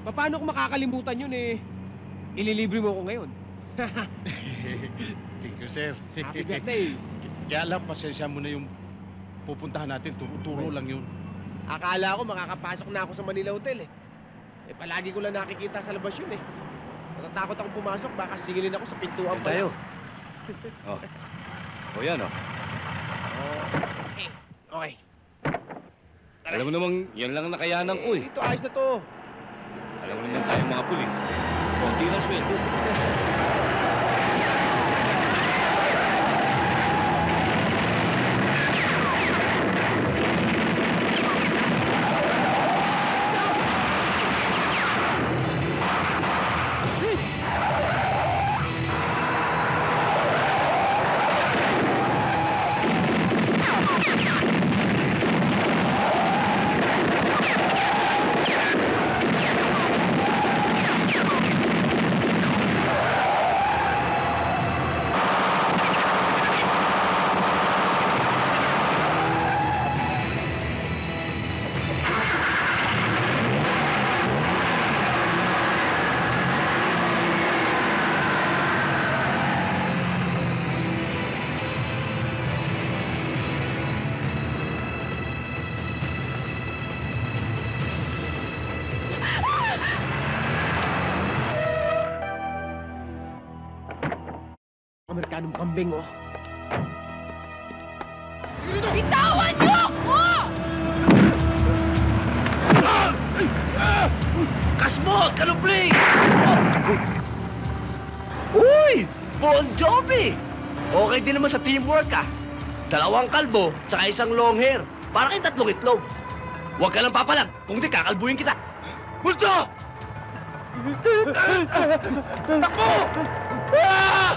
Paano kung makakalimutan yun eh? Ililibre mo ko ngayon. Thank you, sir. Happy birthday. Kaya lang, pasensya mo na yung pupuntahan natin. Turo lang yun. Akala ko makakapasok na ako sa Manila Hotel eh. Eh palagi ko lang nakikita sa labas yun eh. Natatakot akong pumasok, baka singilin ako sa pintuan pa. Tayo. Oh. O yan, oh. Okay. Okay. Alam mo namang, yan lang ang nakayanan ko, eh. Ito, ayos na to. Alam mo naman tayong mga pulis. Konti na sweldo. Amerikanong kambing, oh. Bitawan niyo ako! Kasmot! Kalubling! Uy! Bon Jovi! Okay din naman sa teamwork, ah. 2 kalbo, tsaka 1 long hair. Para kayong 3 itlog. Huwag ka lang papalag, kung di kakalbuhin kita. Gusto! Takbo! Ah!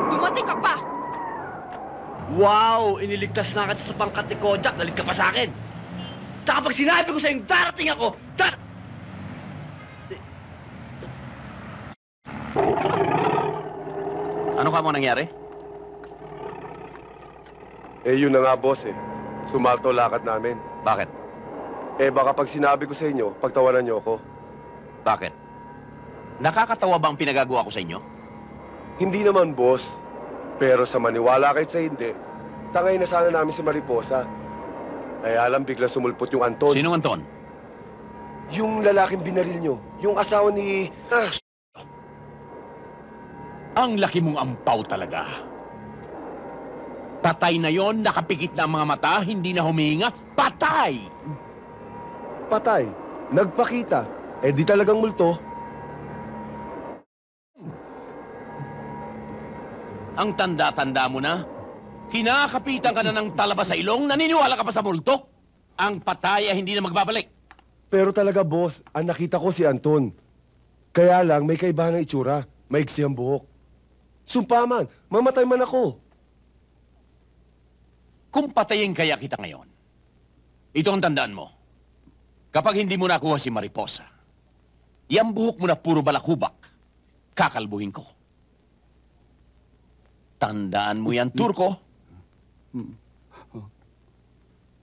Dumating ka pa! Wow! Iniligtas na kita sa pangkat ni Kojak, galit ka pa sa akin. Tsaka pag sinabi ko sa'yong darating ako, Ano ka mo nangyari? Eh, yun na nga, boss, eh. Sumalto lakad namin. Bakit? Eh, baka pag sinabi ko sa inyo, pagtawanan niyo ako. Bakit? Nakakatawa ba ang pinagagawa ko sa inyo? Hindi naman, boss. Pero sa maniwala kahit sa hindi, tangay na sana namin si Mariposa. Kaya lang bigla sumulpot yung Anton. Sinong Anton? Yung lalaking binaril nyo. Yung asawa ni... Ang laki mong ampaw talaga. Patay na yon, nakapikit na ang mga mata, hindi na humihinga. Patay! Patay. Nagpakita. Eh, di talagang multo. Ang tanda-tanda mo na. Kinakapitan ka na ng talaba sa ilong, naniniwala ka pa sa multo? Ang patay ay hindi na magbabalik. Pero talaga, boss, ang nakita ko si Anton. Kaya lang, may kaibahan ng itsura. Maigsi ang buhok. Sumpa man, mamatay man ako. Kung patayin kaya kita ngayon, ito ang tandaan mo. Kapag hindi mo nakuha si Mariposa, yung buhok mo na puro balakubak, kakalbuhin ko. Tandaan mo yan, Turko.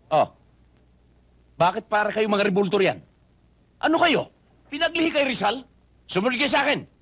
Oh, bakit para kayo mga rebultor yan? Ano kayo? Pinaglihi kay Rizal? Sumunod kayo sa akin.